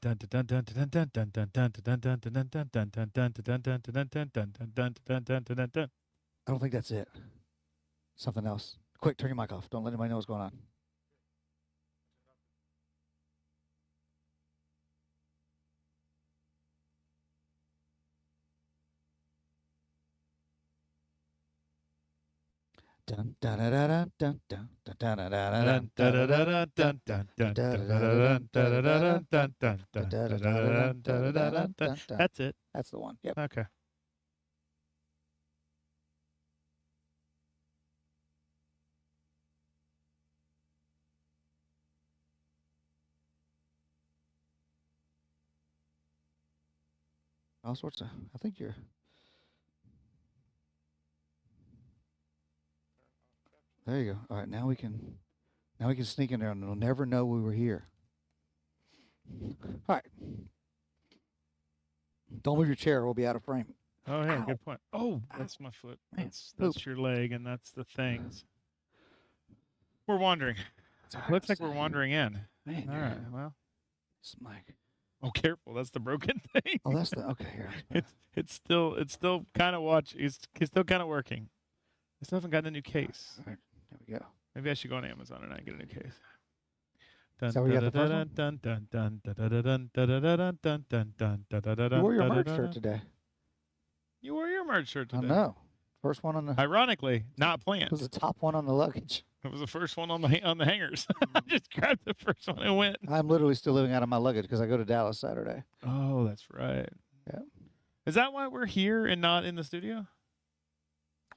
I don't think that's it. Something else. Quick, turn your mic off. Don't let anybody know what's going on. Dun, dun, dun, dun, dun, dun, dun, dun, dun, dun, dun, dun. That's it. That's the one. Yep. Okay. All sorts of. I think you're. There you go. All right, now we can sneak in there and they'll never know we were here. All right. Don't move your chair; we'll be out of frame. Oh, yeah, good point. Oh, that's my foot. That's your leg, and that's the things. We're wandering. Looks like we're wandering in. Man, all right. Well, it's Mike. Oh, careful! That's the broken thing. Oh, that's the okay. Here. It's still kind of It's still kind of working. I still haven't gotten a new case. All right, there we go. Maybe I should go on Amazon and get a new case. Is that where you got the first one? You wore your merch shirt today. You wore your merch shirt today. I know. First one on the. Ironically, not planned. It was the top one on the luggage. It was the first one on the hangers. I just grabbed the first one and went. I'm literally still living out of my luggage because I go to Dallas Saturday. Oh, that's right. Yeah. Is that why we're here and not in the studio?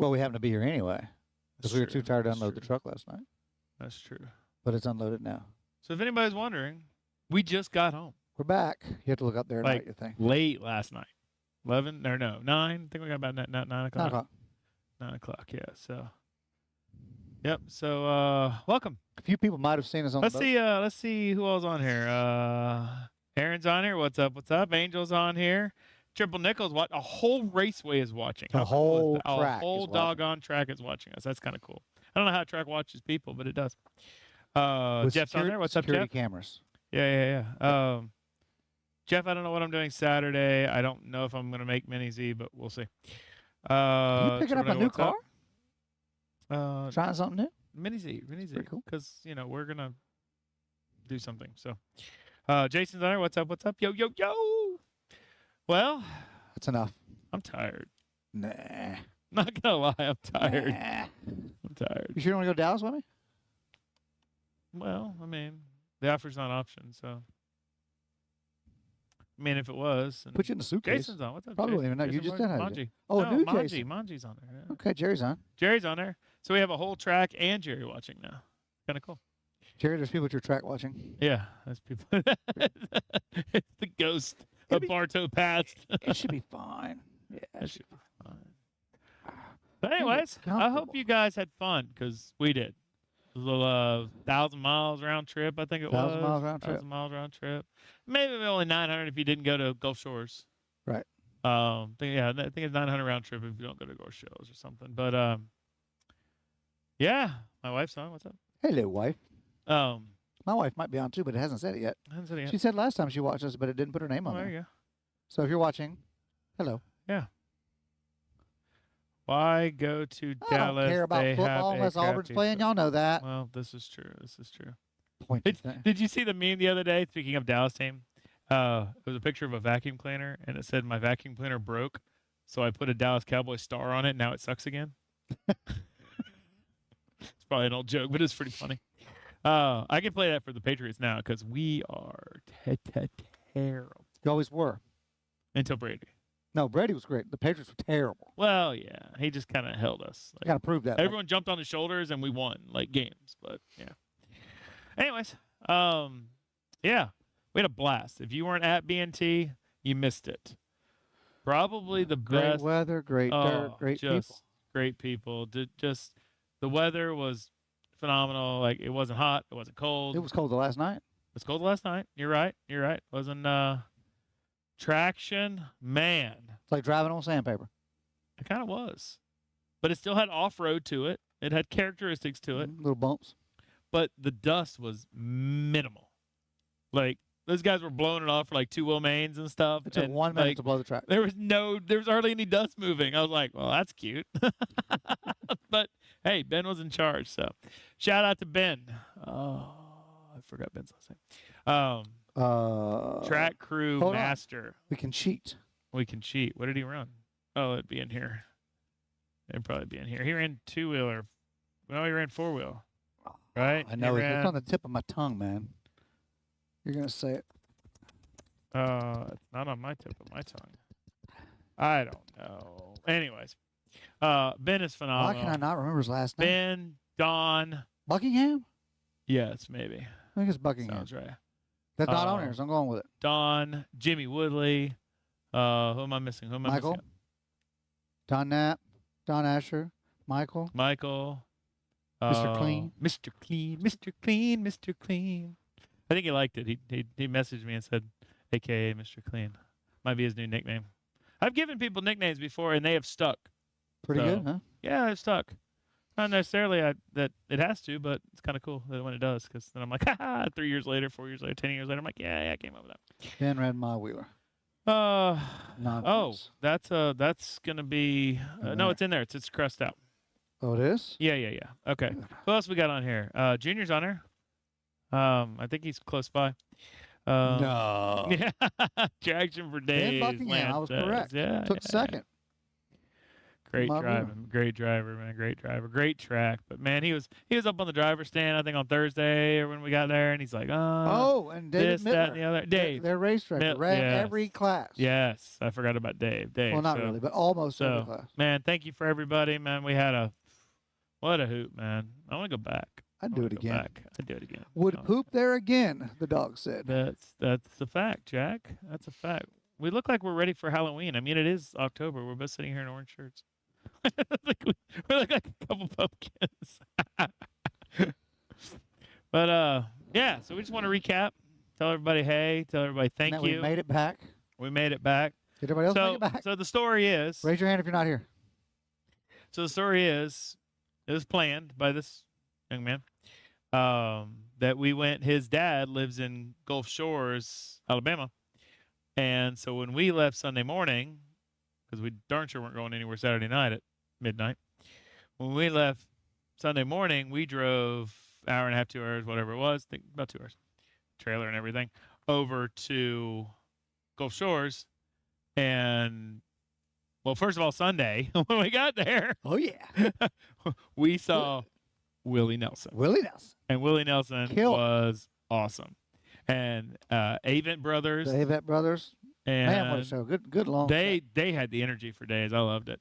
Well, we happen to be here anyway because we were too tired to unload the truck last night. That's true. But it's unloaded now. So if anybody's wondering, we just got home. We're back. You have to look up there and write your thing. Late last night. 11 or no, 9. I think we got about 9 o'clock. 9 o'clock. 9 o'clock, yeah. So, yep. So, welcome. A few people might have seen us on the boat. Let's see who else on here. Aaron's on here. What's up? What's up? Angel's on here. Triple Nickels. A whole raceway is watching. A whole track. A whole doggone track is watching us. That's kind of cool. I don't know how a track watches people, but it does. Jeff's on there. What's up, Jeff? Security cameras. Yeah. Jeff, I don't know what I'm doing Saturday. I don't know if I'm going to make Mini Z, but we'll see. You picking up a new car? Trying something new? Mini Z. Pretty cool. Because, we're going to do something. So, Jason's on there. What's up? Yo. Well. That's enough. I'm tired. Nah. Not going to lie. I'm tired. Nah. I'm tired. You sure you want to go to Dallas with me? Well, the offer's not an option, so. If it was. Put you in the suitcase. Jason's on. What's up, Probably Jason? even know. You just did Manji. Oh, no, new Manji. Jason. Manji's on there. Yeah. Okay, Jerry's on. Jerry's on there. So we have a whole track and Jerry watching now. Kind of cool. Jerry, there's people at your track watching. Yeah, that's people. It's the ghost of Bartow Past. It should be fine. Yeah, it should be fine. But anyways, I hope you guys had fun because we did. A little 1,000 miles round trip, I think it was. 1,000 miles round trip. 1,000 miles round trip. Maybe only 900 if you didn't go to Gulf Shores. Right. I think it's 900 round trip if you don't go to Gulf Shores or something. But yeah, my wife's on. What's up? Hello, wife. My wife might be on too, but it hasn't said it yet. She said last time she watched us, but it didn't put her name on there. There you go. So if you're watching, hello. Yeah. Why go to Dallas? I don't care about football unless Auburn's playing. Y'all know that. Well, this is true. Point did you see the meme the other day? Speaking of Dallas team, it was a picture of a vacuum cleaner, and it said, "My vacuum cleaner broke, so I put a Dallas Cowboy star on it. Now it sucks again." It's probably an old joke, but it's pretty funny. I can play that for the Patriots now because we are terrible. You always were. Until Brady. No, Brady was great. The Patriots were terrible. Well, yeah. He just kind of held us. Got to prove that. Everyone jumped on his shoulders, and we won, games. But, yeah. Anyways, yeah. We had a blast. If you weren't at B&T, you missed it. Probably the great best. Great weather, great dirt, great people. Great people. Just the weather was phenomenal. It wasn't hot. It wasn't cold. It was cold the last night. It was cold last night. You're right. Wasn't traction, man. It's like driving on sandpaper. It kind of was. But it still had off-road to it. It had characteristics to it. Little bumps. But the dust was minimal. those guys were blowing it off for like 2 wheel mains and stuff. It took and 1 minute like, to blow the track. there was hardly any dust moving. I was like, well, that's cute. But hey, Ben was in charge. So shout out to Ben. Oh, I forgot Ben's last name. Track crew hold on. master. We can cheat. We can cheat. What did he run? Oh, it'd be in here. It'd probably be in here. He ran 2-wheeler. No, he ran 4-wheel. Right? I know. He It's ran, on the tip of my tongue, man. You're going to say it. it's not on my tip of my tongue. I don't know. Anyways, Ben is Why phenomenal. can I not remember his last name? Ben, Don. Buckingham? Yes, maybe. I think it's Buckingham. Sounds right. That's not on here, so I'm going with it. Don, Jimmy Woodley. Who am I missing? Who am I Michael? missing? Don Knapp, Don Asher, Michael. Michael. Mr. Clean. Mr. Clean. Mr. Clean. Mr. Clean. I think he liked it. He messaged me and said, AKA Mr. Clean. Might be his new nickname. I've given people nicknames before, and they have stuck. Pretty So, good, huh? Yeah, they've stuck. Not necessarily that it has to, but it's kind of cool that when it does, because then I'm like, ha 3 years later, 4 years later, 10 years later, I'm like, yeah, I came up with that. Ben ran my wheeler. Oh, Non-wheels. that's gonna be In no, there. it's in there. It's crossed out. Oh, it is? Yeah. Okay. Who else we got on here? Junior's on there. I think he's close by. No. Yeah. Traction for days. Buckingham, I was Lance correct. says. Yeah. Took second. Great My driving. Great driver, man. Great driver. Great track. But man, he was up on the driver's stand, I think on Thursday or when we got there, and he's like, and David this, that, and the Mittler. other. Dave. Their race director. Mitt- Ran yes. every class. Yes. I forgot about Dave. Dave. Well, not so, really, but almost every So, class. man, thank you for everybody, man. We had what a hoop, man. I want to go back. I'd do it again. I'd do it again. Would Oh, poop there again, the dog said. That's a fact, Jack. That's a fact. We look like we're ready for Halloween. I mean, it is October. We're both sitting here in orange shirts. we look like a couple pumpkins. But yeah. So we just want to recap. Tell everybody hey. Tell everybody thank And you. then we made it back. We made it back. Did everybody else make it back? So the story is. Raise your hand if you're not here. So the story is, it was planned by this young man that we went. His dad lives in Gulf Shores, Alabama, and so when we left Sunday morning, because we darn sure weren't going anywhere Saturday night at midnight. When we left Sunday morning, we drove hour and a half, 2 hours, whatever it was, think about 2 hours, trailer and everything, over to Gulf Shores, and well, first of all, Sunday when we got there, Oh, yeah. we saw Willie Nelson. Willie Nelson. And Willie Nelson Killed. was awesome. And Avent Brothers. The Avett Brothers. And Man, what a show. Good long they had the energy for days. I loved it.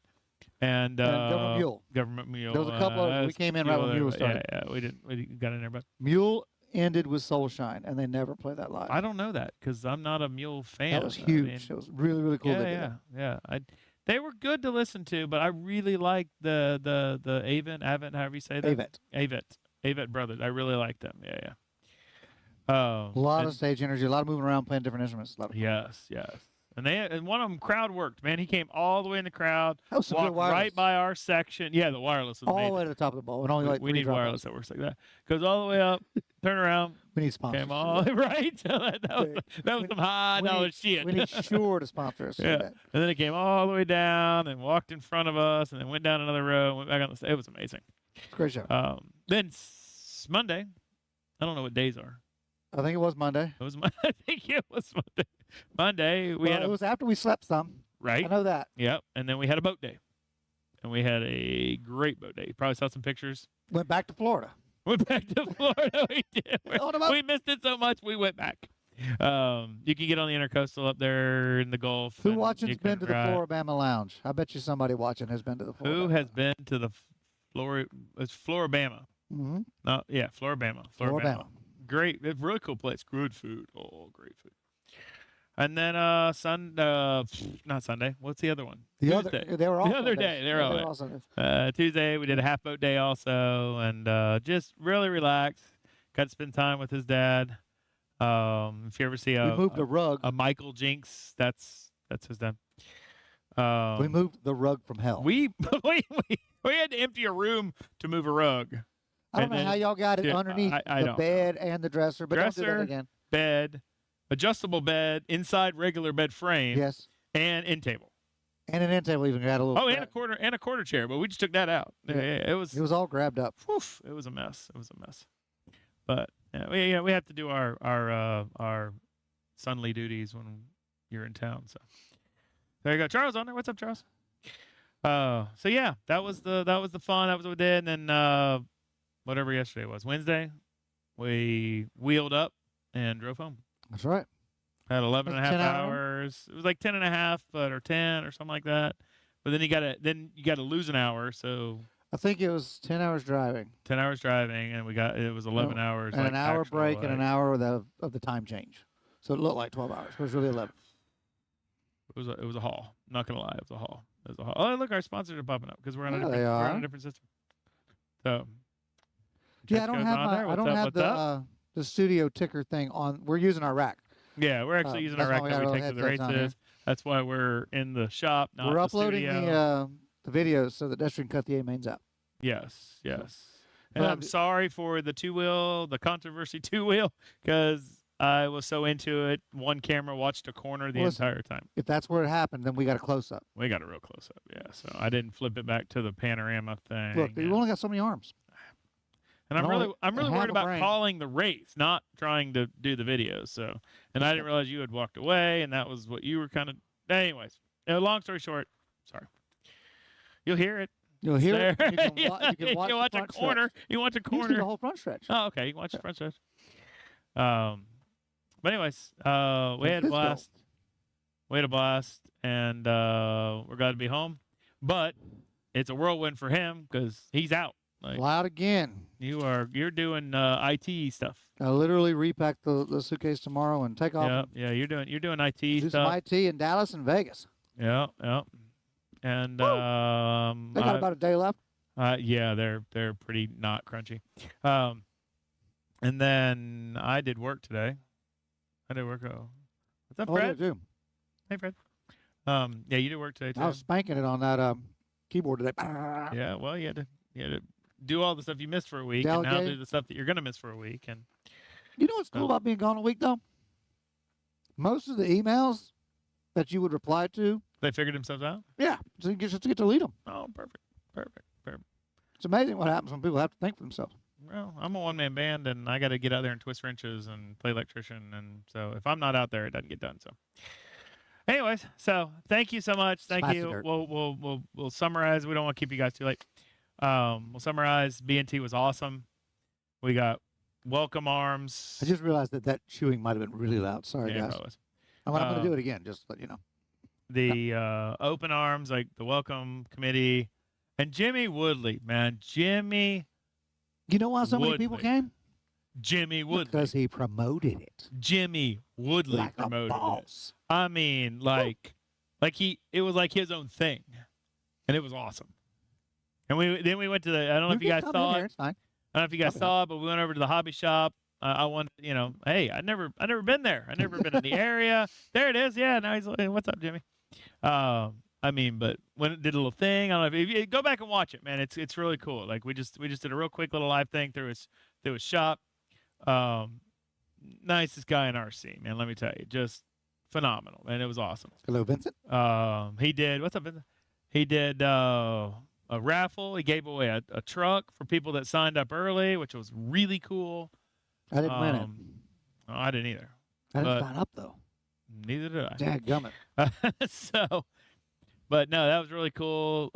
And Government Mule. Government Mule. There was a couple of we came in right when Mule started. Yeah, we didn't got in there, but Mule ended with Soul Shine, and they never play that live. I don't know that because I'm not a Mule fan. That was I huge. mean, It was really, really cool. yeah, they did yeah, that. yeah. They were good to listen to, but I really liked the Avent, however you say that. Avent Brothers. I really liked them. Yeah. A lot of stage energy, a lot of moving around, playing different instruments. A lot of fun. Yes. And one of them crowd worked, man. He came all the way in the crowd, That was some good walked wireless. right by our section. Yeah, the wireless was all the amazing. way to the top of the ball. And only like we three need drop-offs. wireless that works like that. Goes all the way up, turn around, We need sponsors. came all right. that was some high dollar shit. We need Shure to sponsor us. Yeah. That. And then it came all the way down and walked in front of us, and then went down another row, and went back on the stage. It was amazing. It's a great show. Then Monday, I don't know what days are. I think it was Monday. It was I think it was Monday. Monday we had it was after we slept some. right. I know that. Yep. And then we had a boat day. And we had a great boat day. You probably saw some pictures. Went back to Florida. Went back to Florida. We did. On a boat. We missed it so much, we went back. You can get on the intercoastal up there in the Gulf. Who and watching's you been can to the ride. Floribama Lounge? I bet you somebody watching has been to the Floribama. Who has been to the it's Floribama. Mm-hmm. No, yeah, Floribama. Floribama. Great. It's a really cool place. Good food. Oh, great food. And then not Sunday. What's the other one? Tuesday. They were all The other Sundays. day, they were all they right. all Sundays. Tuesday we did a half boat day also, and just really relaxed. Got to spend time with his dad. If you ever see We moved the rug. a Michael Jinks, that's his dad. We moved the rug from hell. we had to empty a room to move a rug. I don't and know then- how y'all got it yeah, underneath I the don't bed and the dresser, but don't do Dresser. that again. Bed, adjustable bed inside regular bed frame, Yes. and end table. And an end table even got a little. Oh, and a quarter chair, but we just took that out. Yeah, it was all grabbed up. it was a mess. It was a mess. But we have to do our Sunday duties when you're in town. So there you go, Charles on there. What's up, Charles? So yeah, that was the fun. That was what we did. And then whatever yesterday was, Wednesday, we wheeled up and drove home. That's right. Had 11 and a half 10 hours. It was like 10 and a half, or 10 or something like that. But then you gotta lose an hour. So I think it was 10 hours driving. 10 hours driving, and it was 11 hours. And like an hour actual, break like, and an hour of the time change. So it looked like 12 hours, but it was really 11. It was a haul. I'm not gonna lie, it was a haul. It was a haul. Oh, look, our sponsors are popping up because we're on a different system. So yeah, I don't have the studio ticker thing on. We're using our rack. Yeah, we're actually using our rack that we take to the races. That's why we're in the shop, not we're the uploading studio. The videos so that Destry can cut the A mains out. Yes. And I'm sorry for the the controversy two-wheel, because I was so into it. One camera watched a corner the entire time. If that's where it happened, then we got a close-up. We got a real close-up, yeah. So I didn't flip it back to the panorama thing. Look, you only got so many arms. And I'm really worried about calling the race, not trying to do the videos. So, and I didn't realize you had walked away, and that was what you were kind of. Anyways, long story short, sorry. You'll hear it. You'll hear it. You can watch a corner. Stretch. You watch a You can corner. see the whole front stretch. Oh, okay. You can watch the front stretch. But anyways, we had a blast. We had a blast, and we're glad to be home. But it's a whirlwind for him because he's out. Like, Loud again. You're doing IT stuff. I literally repack the suitcase tomorrow and take off. Yeah. You're doing IT do stuff. Some IT in Dallas and Vegas. Yeah. And they got about a day left. Yeah, they're pretty not crunchy. And then I did work today. What's up, Fred? Yeah, Hey, Fred. Yeah, you did work today too. I was spanking it on that keyboard today. Yeah, well, you had to do all the stuff you missed for a week, Delegate. and now do the stuff that you're gonna miss for a week. And you know what's cool about being gone a week though? Most of the emails that you would reply to, they figured themselves out. Yeah, so you get to delete them. Oh, perfect. It's amazing what happens when people have to think for themselves. Well, I'm a one-man band, and I got to get out there and twist wrenches and play electrician, and so if I'm not out there, it doesn't get done. So, anyways, so thank you so much. Thank you. We'll summarize. We don't want to keep you guys too late. We'll summarize. B&T was awesome. We got welcome arms. I just realized that chewing might have been really loud. Sorry, guys. I'm going to do it again, just to let you know. The open arms, like the welcome committee, and Jimmy Woodley, man, Jimmy. You know why so many people came? Jimmy Woodley. Because he promoted it. Jimmy Woodley like promoted a boss. it. I mean, it was like his own thing, and it was awesome. And we went to the. I don't know if you guys saw it. I don't know if you guys saw it, but we went over to the hobby shop. I wanted, hey, I never been there. I never been in the area. There it is. Yeah. Now he's like, hey, what's up, Jimmy? But when it did a little thing, I don't know if you go back and watch it, man. It's really cool. Like we just did a real quick little live thing through his shop. Nicest guy in RC, man. Let me tell you, just phenomenal, and it was awesome. Hello, Vincent. He did. What's up, Vincent? He did a raffle. He gave away a truck for people that signed up early, which was really cool. I didn't win it. No, I didn't either. I didn't sign up though. Neither did I. Dadgummit. But no, that was really cool.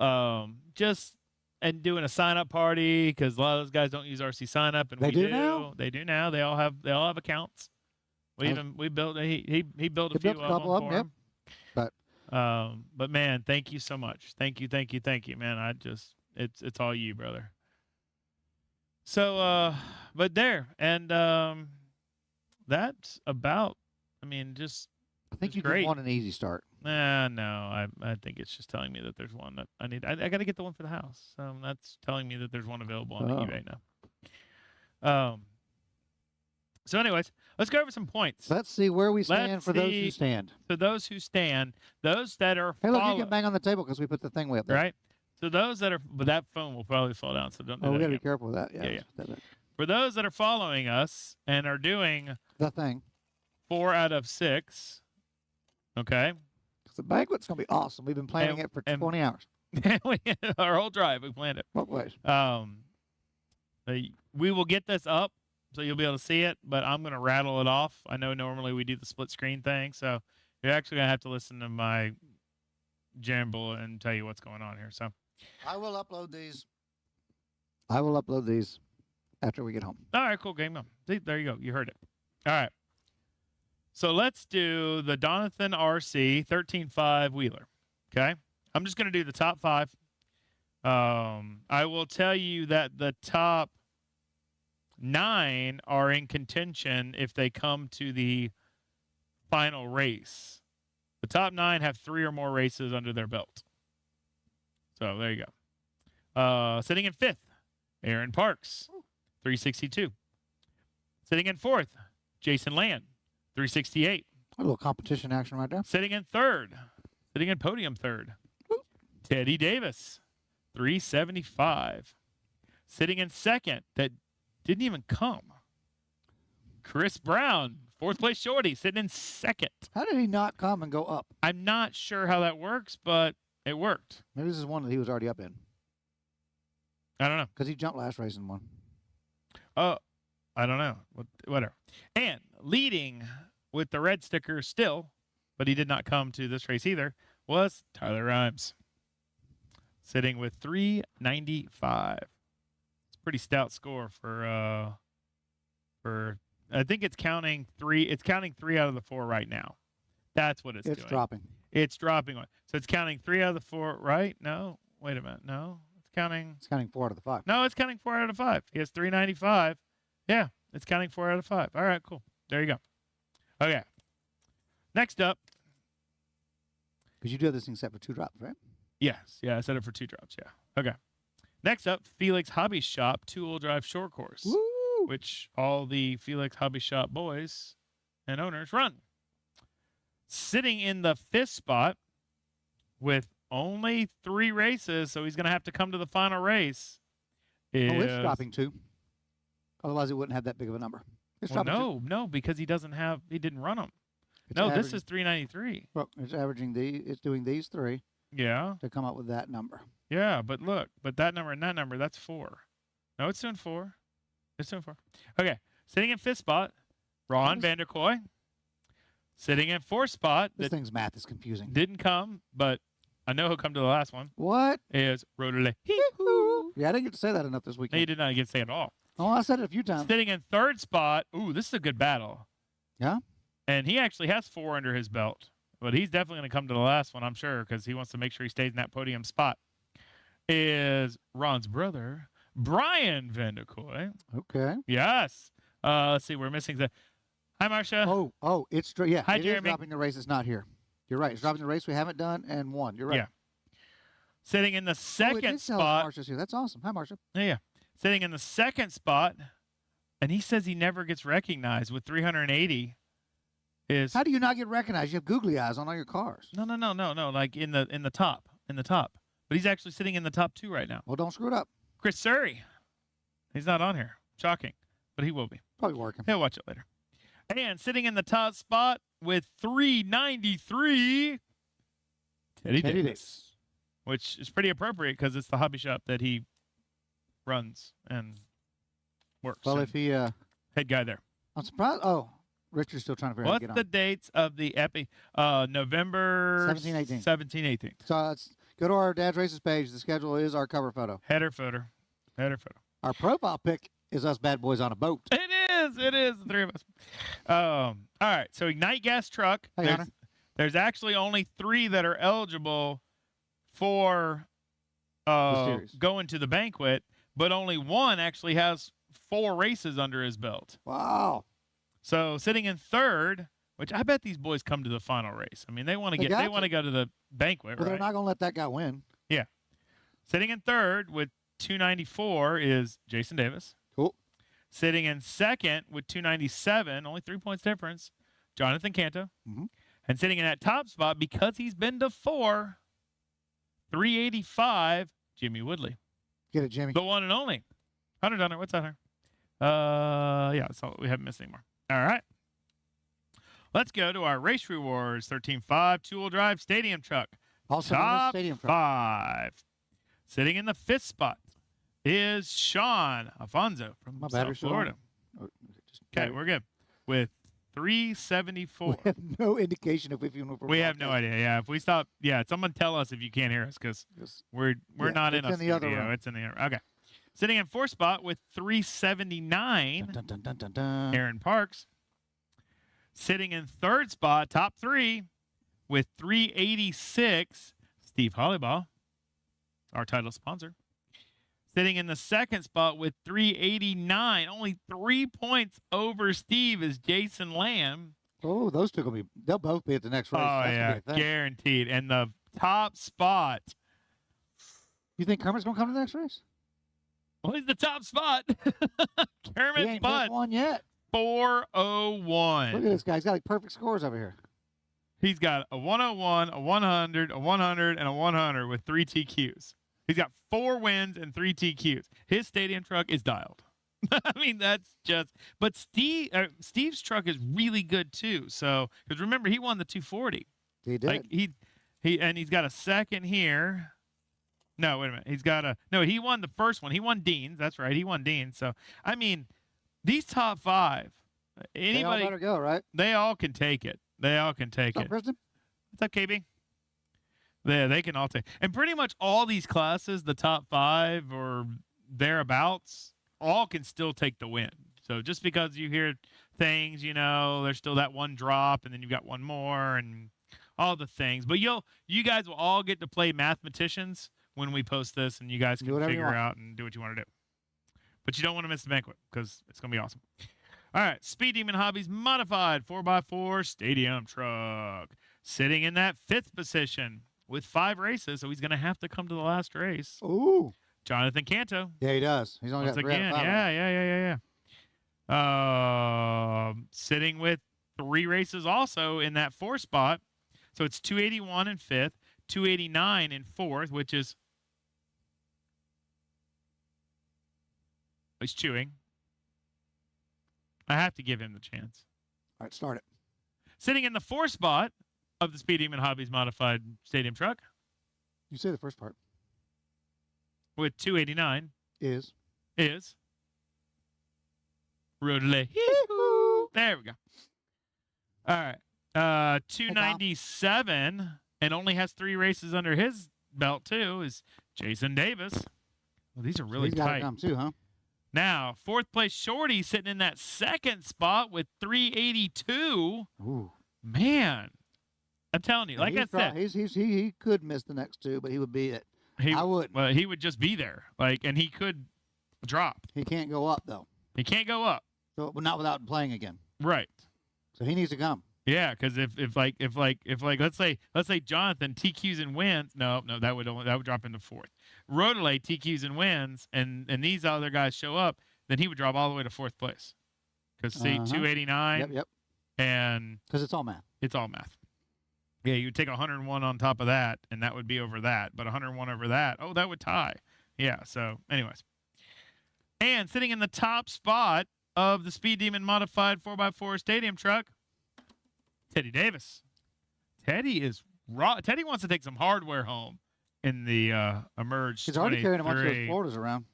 And doing a sign up party because a lot of those guys don't use RC sign up, and they we do now. They do now. They all have accounts. We built he built a few a couple of them. Him. Yep. But man, thank you so much. Thank you, man. It's all you, brother. So but there, and that's about. I mean, just. I think you just want an easy start. No, I think it's just telling me that there's one that I need. I got to get the one for the house. So that's telling me that there's one available on eBay now. So anyways, let's go over some points. Let's see where we stand for those who stand. For those who stand, those that are. Hey, look, you can bang on the table because we put the thing way up there. Right. So those that are, but that phone will probably fall down. So don't. We got to be careful with that. Yeah. For those that are following us and are doing the thing. 4 out of 6. Okay. The banquet's going to be awesome. We've been planning it for 20 hours. Our whole drive, we planned it. What ways? We will get this up so you'll be able to see it, but I'm going to rattle it off. I know normally we do the split screen thing, so you're actually going to have to listen to my jamble and tell you what's going on here. So I will upload these after we get home. all right, cool. Game on. See, there you go. You heard it. All right. So let's do the Donathan RC 13.5 Wheeler. Okay. I'm just going to do the top 5. I will tell you that the top 9 are in contention if they come to the final race. The top 9 have 3 or more races under their belt. So there you go. Sitting in 5th, Aaron Parks, 362. Sitting in 4th, Jason Land, 368. A little competition action right there. Sitting in 3rd, sitting in podium 3rd, Teddy Davis, 375. Sitting in 2nd, that didn't even come, Chris Brown, 4th place shorty, sitting in 2nd. How did he not come and go up? I'm not sure how that works, but it worked. Maybe this is one that he was already up in. I don't know. Because he jumped last race and won. Oh, I don't know. Whatever. And leading with the red sticker still, but he did not come to this race either, was Tyler Rhymes, sitting with 395. It's a pretty stout score for I think it's counting 3. It's counting 3 out of the 4 right now. That's what it's doing. It's dropping. It's dropping one. So it's counting 3 out of the 4, right? No. Wait a minute. No. It's counting 4 out of the 5. No, it's counting 4 out of 5. He has 395. Yeah, it's counting 4 out of 5. All right, cool. There you go. Okay. Next up. Because you do have this thing set for 2 drops, right? Yes. Yeah, I set it for 2 drops. Yeah. Okay. Next up, Felix Hobby Shop 2-wheel drive short course, Woo! which all the Felix Hobby Shop boys and owners run. Sitting in the 5th spot with only 3 races, so he's going to have to come to the final race. It's dropping 2. Otherwise, it wouldn't have that big of a number. It's Well, dropping 2. no, because he didn't run them. It's No, this averaging- is 393. Well, it's averaging it's doing these 3 Yeah, to come up with that number. yeah, but look, that number and that number, that's 4. No, it's doing 4. It's doing 4. Okay, sitting in 5th spot, Ron Vanderkoy. Sitting in 4th spot, This that thing's math is confusing. didn't come, but I know he'll come to the last one, What? is Rodele. Yeah, I didn't get to say that enough this He weekend. did not get to say it at all. Oh, I said it a few times. Sitting in 3rd spot, ooh, this is a good battle. Yeah? And he actually has 4 under his belt. But he's definitely going to come to the last one, I'm sure, because he wants to make sure he stays in that podium spot. Is Ron's brother, Brian Vanderkoy. Okay. Yes. Let's see. We're missing the. Hi, Marcia. Oh, it's yeah. Hi, it is Jeremy. dropping the race. It's not here. You're right. It's dropping the race we haven't done and won. You're right. Yeah. Sitting in the It second did tell us spot. Marsha's here. That's awesome. Hi, Marsha. Yeah. Sitting in the second spot, and he says he never gets recognized with 380. Is How do you not get recognized? You have googly eyes on all your cars. no. Like in the top. But he's actually sitting in the top 2 right now. Well, don't screw it up. Chris Surrey. He's not on here. Shocking. But he will be. Probably working. He'll watch it later. And sitting in the top spot with 393, Teddy Davis. Which is pretty appropriate because it's the hobby shop that he runs and works. Well, and if he, head guy there. I'm surprised. Oh, Richard's still trying to figure out how to What's get the on. dates of the Epi? November 17, 18. 17, 18. So let's go to our Dad's Races page. The schedule is our cover photo. Header footer. Our profile pic is us bad boys on a boat. It is the 3 of us. All right. So Ignite Gas Truck. Hey, Hunter. There's actually only 3 that are eligible for series. going to the banquet, but only 1 actually has 4 races under his belt. Wow. So sitting in 3rd, which I bet these boys come to the final race. I mean, they want to They want to go to the banquet, But right? they're not going to let that guy win. Sitting in 3rd with 294 is Jason Davis. Cool. Sitting in 2nd with 297, only 3 points difference, Jonathan Canto. Mhm. And sitting in that top spot, because he's been to 4, 385, Jimmy Woodley. Get it, Jimmy. The one and only. Hunter, what's that, Hunter? Yeah, that's all. We haven't missed anymore. All right. Let's go to our race rewards. 13.5 two-wheel drive stadium truck. Also known as Top stadium truck. 5. Sitting in the 5th spot is Sean Alfonso from My South battery's still on? Florida. Oh, Okay, we're good. With We 374. have no indication of if you. We have no idea. Yeah, if we stop, someone tell us if you can't hear us because we're not in it's a in the other studio. room. It's in the other. Okay, sitting in 4th spot with 379. Dun, dun, dun, dun, dun. Aaron Parks. Sitting in 3rd spot, top 3 with 386. Steve Hollybaugh, our title sponsor. Sitting in the 2nd spot with 389, only 3 points over Steve is Jason Lamb. Oh, those two will be. They'll both be at the next race. Oh, That's yeah, gonna be a thing. guaranteed. And the top spot. You think Kermit's gonna come to the next race? Well, he's the top spot. He Kermit ain't Butt, missed one yet. 401. Look at this guy. He's got like perfect scores over here. He's got a 101, a 100, a 100, and a 100 with 3 TQs. He's got 4 wins and 3 TQs. His stadium truck is dialed. I mean, that's just. But Steve's truck is really good too. So, because remember, he won the 240. He did. Like he's got a second here. No, wait a minute. He won the first one. He won Dean's. That's right. He won Dean's. So, I mean, these top 5, they all anybody, better go, right? they all can take it. They all can take What's it. up, Kristen? What's up, KB? Yeah, they can all take. And pretty much all these classes, the top 5 or thereabouts, all can still take the win. So just because you hear things, there's still that one drop, and then you've got one more, and all the things. But you guys will all get to play mathematicians when we post this, and you guys Do can whatever you figure want. out and do what you want to do. But you don't want to miss the banquet because it's going to be awesome. All right, Speed Demon Hobbies modified 4x4 stadium truck, sitting in that 5th position with 5 races, so he's going to have to come to the last race. Ooh. Jonathan Canto. Yeah, he does. He's only Once got 3 again, out of 5. yeah. Sitting with 3 races also in that 4th spot. So it's 281 in 5th, 289 in 4th, which is he's chewing. I have to give him the chance. All right, start it. Sitting in the 4th spot of the Speed Demon Hobbies modified stadium truck You say the first part. with 289 Is. Rodelay. There we go. All right. 297 and only has 3 races under his belt too is Jason Davis. Well, these are really He's got to tight. come too, huh? Now, 4th place Shorty sitting in that 2nd spot with 382. Ooh. Man, I'm telling you, like I said, he could miss the next 2, but he would be it. I wouldn't. Well, he would just be there, and he could drop. He can't go up though. He can't go up, So not without playing again. right? So he needs to come. Yeah, because if let's say Jonathan TQs and wins, no, that would drop into 4th. Rodelay TQs and wins, and these other guys show up, then he would drop all the way to 4th place. Because 289, Yep. and Because it's all math. it's all math. Yeah, you would take 101 on top of that, and that would be over that. But 101 over that, that would tie. Yeah. So, anyways, and sitting in the top spot of the Speed Demon modified 4x4 stadium truck, Teddy Davis. Teddy is raw. Teddy wants to take some hardware home in the Emerge. He's already carrying a bunch of those 23, Floridas around.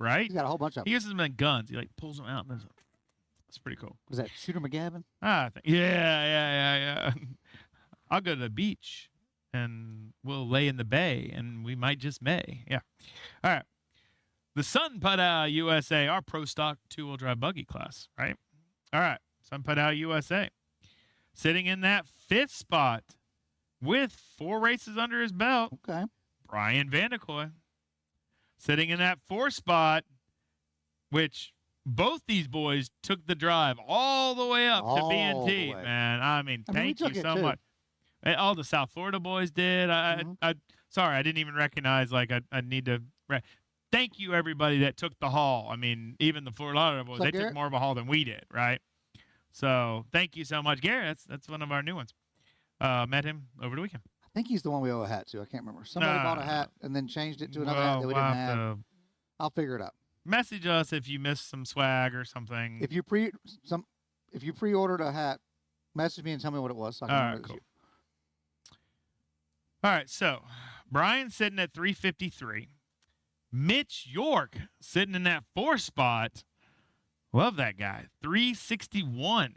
right? He's got a whole bunch of He them. uses them in guns. He pulls them out. And that's pretty cool. Was that Shooter McGavin? Yeah. I'll go to the beach and we'll lay in the bay and we might just may. Yeah. All right. The Sun Paddow USA, our pro stock 2-wheel drive buggy class, right? All right. Sun Paddow USA. Sitting in that 5th spot with 4 races under his belt, Okay. Brian Vandekoy. Sitting in that 4th spot, which both these boys took the drive all the way up to All B&T, the way. man. I mean, we thank you took it so too. much. And all the South Florida boys did. I sorry, I didn't even recognize. I need to. Thank you, everybody that took the haul. I mean, even the Fort Lauderdale boys, So, they Garrett? took more of a haul than we did, right? So thank you so much, Garrett. That's one of our new ones. Met him over the weekend. I think he's the one we owe a hat to. I can't remember. Somebody bought a hat and then changed it to another hat that we we'll didn't have have. to I'll figure it out. message us if you missed some swag or something. If you pre-ordered a hat Message me and tell me what it was. So I All can right, remember cool. this. All right, so Brian's sitting at 353. Mitch York sitting in that 4th spot. Love that guy. 361.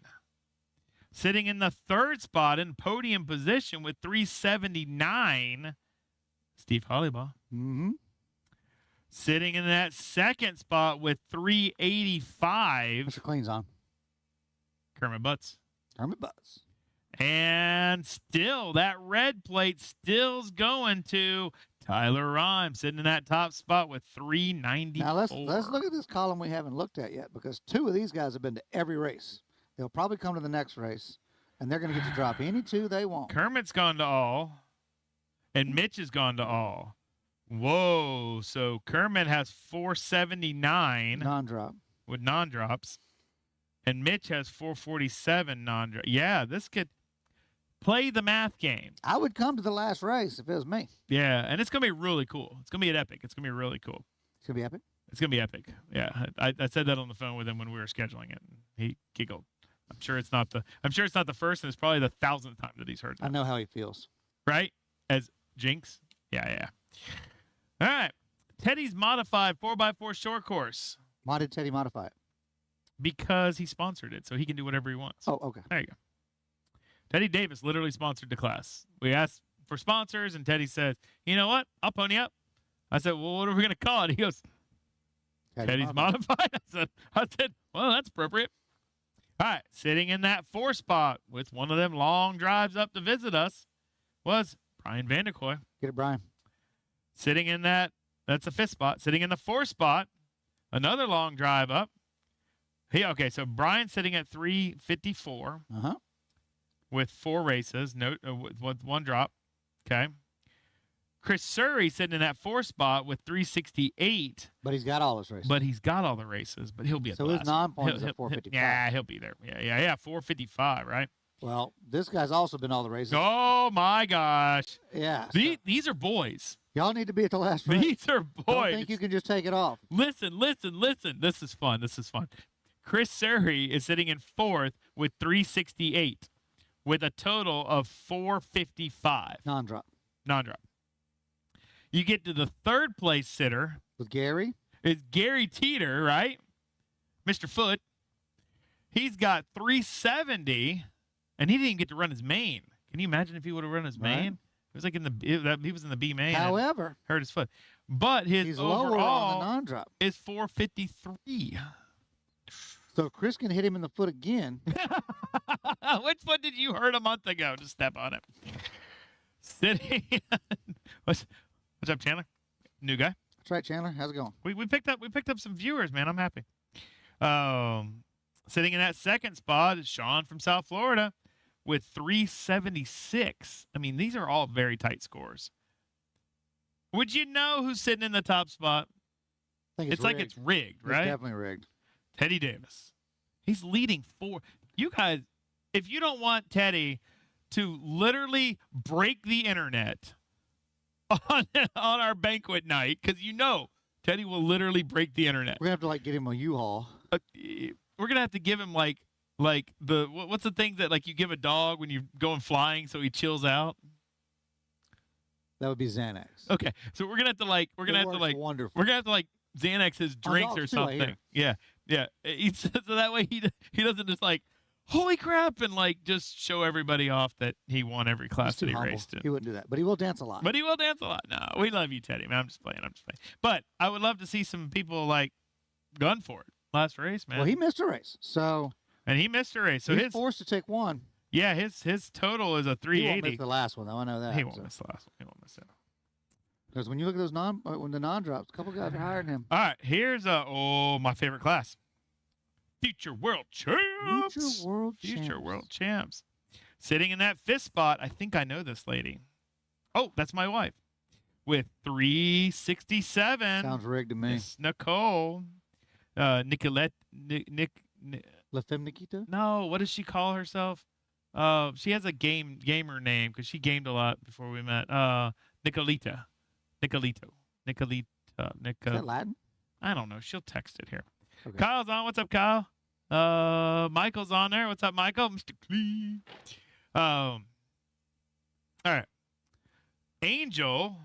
Sitting in the 3rd spot in podium position with 379. Steve Hollybaugh. Mm-hmm. Sitting in that 2nd spot with 385. Mr. Clean's on. Kermit Butts. Kermit Butts. And still, that red plate still's going to Tyler Rhymes, sitting in that top spot with 394. Now let's look at this column we haven't looked at yet, because 2 of these guys have been to every race. They'll probably come to the next race, and they're going to get to drop any 2 they want. Kermit's gone to all, and Mitch has gone to all. Whoa! So Kermit has 479 Non-drop. with non-drops, and Mitch has 447 non-drop. Yeah, this could play the math game. I would come to the last race if it was me. Yeah, and it's gonna be really cool. It's gonna be an epic. It's gonna be really cool. It's going to be epic. It's gonna be epic. Yeah, I said that on the phone with him when we were scheduling it. And he giggled. I'm sure it's not the first, and it's probably the 1,000th time that he's heard that. I know how he feels. Right? As Jinx. Yeah. All right. Teddy's modified 4x4 short course Why did Teddy modify it? because he sponsored it, so he can do whatever he wants. Oh, okay. There you go. Teddy Davis literally sponsored the class. We asked for sponsors, and Teddy says, "You know what? I'll pony up." I said, "Well, what are we gonna call it?" He goes, Teddy's modified. I said, well, that's appropriate. All right, sitting in that 4th spot with one of them long drives up to visit us was Brian Vanderkoy. Get it, Brian. Sitting in that's the 5th spot. Sitting in the 4th spot, another long drive up. So Brian's sitting at 354 Uh-huh. with 4 races, with 1 drop. Okay. Chris Surrey sitting in that 4th spot with 368. But he's got all his races. But he's got all the races, but he'll be at so the his last. non-point is at 455. Yeah, he'll be there. Yeah, 455, right? Well, this guy's also been all the races. Oh my gosh. Yeah. These are boys. Y'all need to be at the last race. These are boys. Don't think you can just take it off. Listen. This is fun. Chris Surrey is sitting in 4th with 368 with a total of 455. Non-drop. Non-drop. You get to the 3rd place sitter. With Gary? It's Gary Teeter, right? Mr. Foot. He's got 370, and he didn't even get to run his main. Can you imagine if he would have run his main? It was like he was in the B main. However, hurt his foot. But his he's lower on overall the non-drop. is 453. So if Chris can hit him in the foot again. Which foot did you hurt a month ago? Just step on it. Sitting. What's up, Chandler? New guy. That's right, Chandler. How's it going? We picked up some viewers, man. I'm happy. Sitting in that 2nd spot is Sean from South Florida with 376. I mean, these are all very tight scores. Would you know who's sitting in the top spot? I think It's like it's rigged, right? It's definitely rigged. Teddy Davis. He's leading 4. You guys, if you don't want Teddy to literally break the internet on our banquet night, because Teddy will literally break the internet. We're going to have to get him a U-Haul. We're gonna have to give him like the what's the thing that you give a dog when you're going flying so he chills out? That would be Xanax. Okay, so we're gonna have to wonderful. we're gonna have to Xanax his drinks or something. Yeah. So that way he doesn't just holy crap and just show everybody off that he won every class that he raced in. He wouldn't do that, but he will dance a lot. But he will dance a lot. No, we love you, Teddy. Man, I'm just playing. But I would love to see some people gun for it. Last race, man. Well, he missed a race, and he missed a race. So he's forced to take one. Yeah, his total is a 380. He won't miss the last one, though. I know that. He won't miss the last one. He won't miss it. Because when you look at those non-drops, a couple guys are higher than him. All right, here's my favorite class. Future World Champs. Future World Champs. Sitting in that 5th spot, I think I know this lady. Oh, that's my wife. With 367. Sounds rigged to me. Miss Nicole. Nicolette. La Femme Nikita? No, what does she call herself? She has a gamer name because she gamed a lot before we met. Nicolito. Is that Latin? I don't know. She'll text it here. Okay. Kyle's on. What's up, Kyle? Michael's on there. What's up, Michael? Mr. Clee. All right. Angel.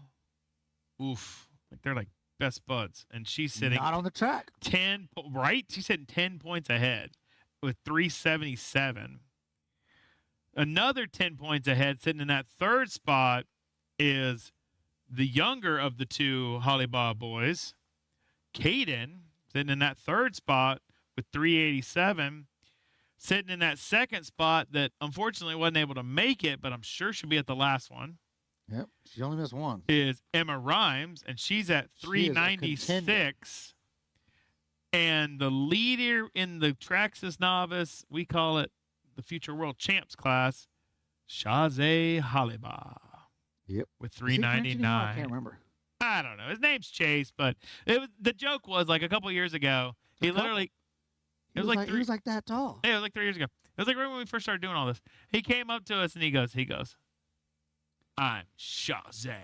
Oof. Like they're like best buds. And she's sitting Not on the track. 10, right? She's sitting 10 points ahead with 377. Another 10 points ahead, sitting in that third spot, is the younger of the two Holly Bob boys, Caden, sitting in that third spot with 387. Sitting in that second spot that unfortunately wasn't able to make it, but I'm sure she'll be at the last one. Yep, she only missed one. Is Emma Rhymes, and she's at 396. And the leader in the Traxxas Novice, we call it the Future World Champs class, Shazay Haliba. Yep. With Is he French 399. anymore? I can't remember. I don't know. His name's Chase, but the joke was like a couple years ago. He literally. He was like that tall. Yeah, it was like 3 years ago. It was like right when we first started doing all this. He came up to us and he goes, I'm Shazay.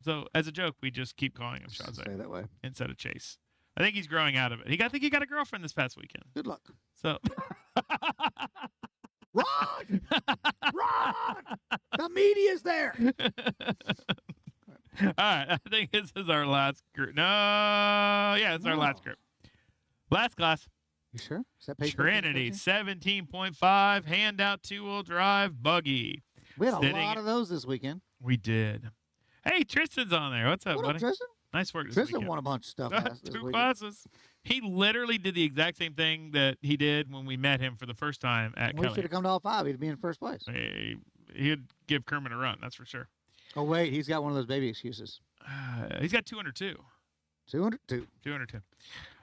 So as a joke, we just keep calling him Shazay Say that way. instead of Chase. I think he's growing out of it. I think he got a girlfriend this past weekend. Good luck. So Run! Run! The media's there. All right, I think this is our last group. No, yeah, it's our last group. Last class. You sure? Is that page Trinity, 17.5, handout 2-wheel drive buggy. We had a lot of those this weekend. We did. Hey, Tristan's on there. What's up, What buddy? up, Tristan? Nice work this Tristan weekend. won a bunch of stuff this Two weekend. classes. He literally did the exact same thing that he did when we met him for the first time at We Kelly. should have come to all five. He'd be in first place. He'd give Kermit a run, that's for sure. Oh, wait. He's got one of those baby excuses. He's got 202. 202. 202.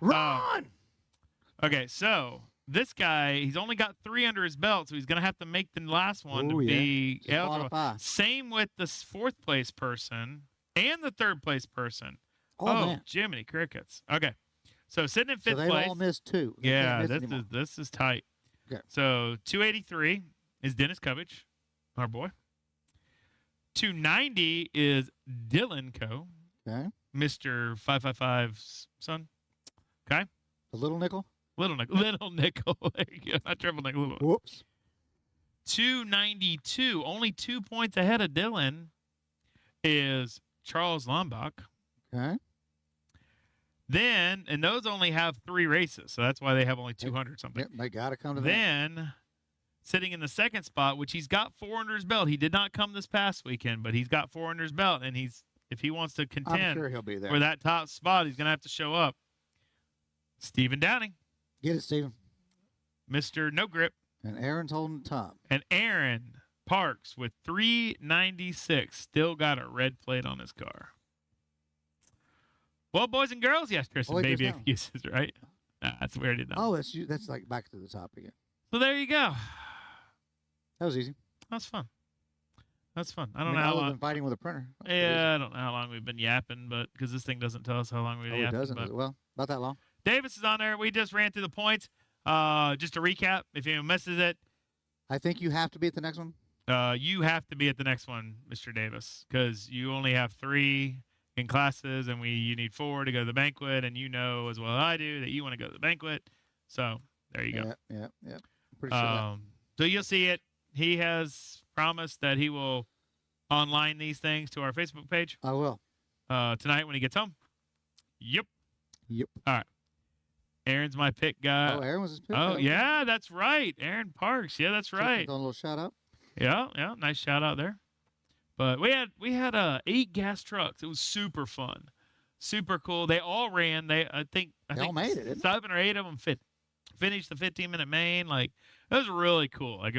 Run! Okay, so this guy, he's only got 3 under his belt, so he's going to have to make the last one to be eligible. Qualify. Same with the 4th place person and the 3rd place person. Oh, man. Jiminy Crickets. Okay, so sitting in 5th So they've place. all missed 2. They Yeah, can't miss anymore. this is tight. Okay. So 283 is Dennis Covich, our boy. 290 is Dylan Co. Okay. Mr. 555's son. Okay. The little nickel? Little nickel. Little nickel. There you go. Not triple nickel. Little. Whoops. 292, only 2 points ahead of Dylan, is Charles Lombach. Okay. Then, and those only have 3 races, so that's why they have only 200 something. Yep, they got to come to that. Then, sitting in the 2nd spot, which he's got 4 under his belt. He did not come this past weekend, but he's got 4 under his belt, and if he wants to I'm contend sure he'll be there. for that top spot, he's going to have to show up. Stephen Downing, Get it, Steven. Mr. No Grip, And Aaron's holding the top. and Aaron Parks with 396 still got a red plate on his car. Well, boys and girls, yes, Tristan, Oh, wait, baby just now. excuses, right? Nah, that's weird enough. Oh, that's like back to the top again. So there you go. That was easy. That's fun. That's fun. I I don't mean, know how other long. than fighting with a printer. Yeah, I don't know how long we've been yapping, but because this thing doesn't tell us how long we've been Oh, it yapping. doesn't. But Does it? Well, about that long. Davis is on there. We just ran through the points. Just to recap, if anyone misses it, I think you have to be at the next one. you have to be at the next one, Mr. Davis, because you only have 3 in classes, and you need 4 to go to the banquet, and you know as well as I do that you want to go to the banquet. So there you go. Yeah. Pretty sure that. So you'll see it. He has promised that he will online these things to our Facebook page I will. tonight when he gets home. Yep. Yep. All right. Aaron's my pick guy. Oh, Aaron was his pick. Oh, Okay. yeah, that's right. Aaron Parks. Yeah, that's right. Throwing a little shout out. Yeah. Nice shout out there. But we had 8 gas trucks. It was super fun, super cool. They all ran. I think all made it, didn't they? 7 or 8 of them finished the 15-minute main. Like it was really cool. Like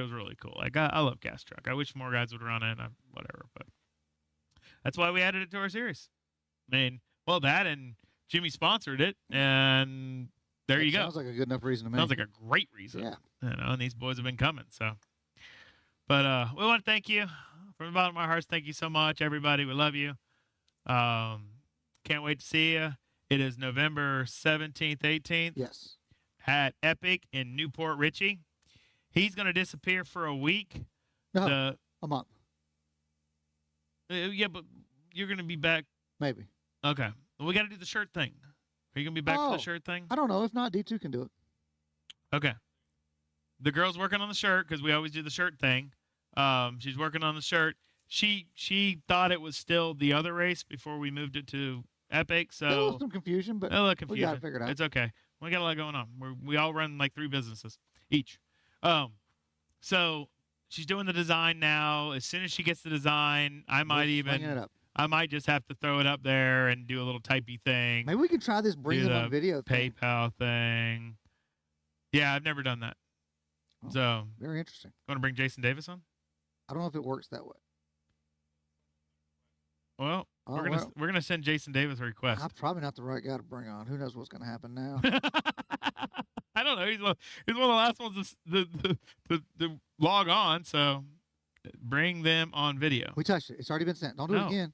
I love gas truck. I wish more guys would run it. Whatever, but that's why we added it to our series. I mean, well, that and Jimmy sponsored it, and there you go. Sounds like a good enough reason to me. Sounds like a great reason. Yeah. And these boys have been coming. So, but we want to thank you from the bottom of our hearts. Thank you so much, everybody. We love you. Can't wait to see you. It is November 17th, 18th Yes. at Epic in Newport Richey. He's going to disappear for a week. No, a month. Yeah, but you're going to be back. Maybe. Okay. Well, we got to do the shirt thing. Are you going to be back for Oh. the shirt thing? I don't know. If not, D2 can do it. Okay. The girl's working on the shirt because we always do the shirt thing. She's working on the shirt. She thought it was still the other race before we moved it to Epic. There was So some confusion, but a little we got confusion. it figured out. It's okay. We got a lot going on. We all run like 3 businesses each. So she's doing the design now. As soon as she gets the design, I might Slinging it up. I might just have to throw it up there and do a little typey thing. Maybe we could try this bring do them the on video thing. PayPal thing. Yeah, I've never done that. Oh, So, very interesting. want to bring Jason Davis on? I don't know if it works that way. Well, Oh, we're gonna send Jason Davis a request. I'm probably not the right guy to bring on. Who knows what's going to happen now? I don't know. He's one of the last ones to log on. So bring them on video. We touched it. It's already been sent. Don't do it No. again.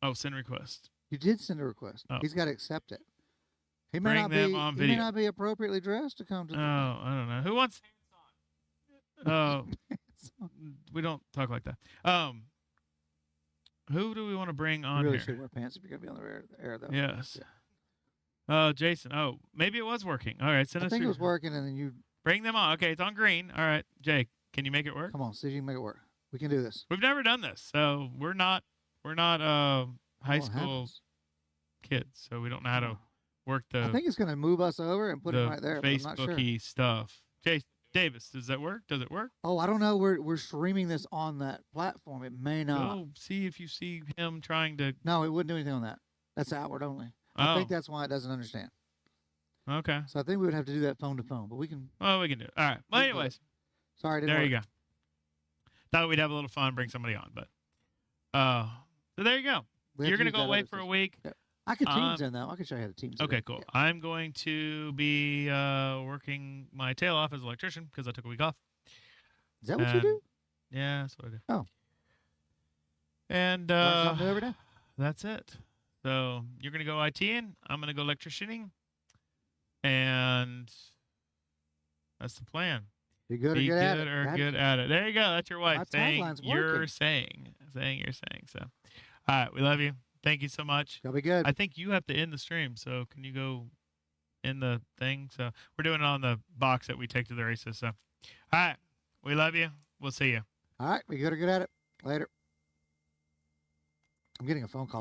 Oh, send request. You did send a request. Oh. He's got to accept it. He may Bring not them be. on He video. may not be appropriately dressed to come to. Oh, I don't know. Who wants? Oh, we don't talk like that. Who do we want to bring You on really here? should wear pants if you're going to be on the air though. Yes. Yeah. Jason. Oh, maybe it was working. All right, send I us think it your- was working, and then you Bring them on. Okay, it's on green. All right, Jake, can you make it work? come on. See if you can make it work. We can do this. We've never done this, so we're not high Oh, it school happens. kids, so we don't know how to Oh. work I the think it's going to move us over and put it right there. But I'm not sure. Facebooky stuff. Jason Davis, does that work? Does it work? Oh, I don't know. We're streaming this on that platform. It may not. Go see if you see him trying to. No, it wouldn't do anything on that. That's outward only. I think that's why it doesn't understand. Okay. So I think we would have to do that phone to phone, but we can. Well, we can do it. All right. Well, We can do it. anyways, Sorry, didn't there work. you go. Thought we'd have a little fun, bring somebody on, but so there you go. We have You're to gonna use go that away other for a system. week. I could Teams in though. I could show you how to Teams. Okay, in. cool. Yeah. I'm going to be working my tail off as an electrician because I took a week off. Is that what you do? Yeah, that's what I do. Oh. And Learn something new every day. that's it. So you're gonna go ITing. I'm gonna go electricianing, and that's the plan. Be good Be or good at it. or Got it. good at it. There you go. That's your wife My saying tagline's you're working. saying you're saying. So, all right, we love you. Thank you so much. Y'all be good. I think you have to end the stream. So can you go in the thing? So we're doing it on the box that we take to the races. So, all right, we love you. We'll see you. All right. Be good or good at it. Later. I'm getting a phone call.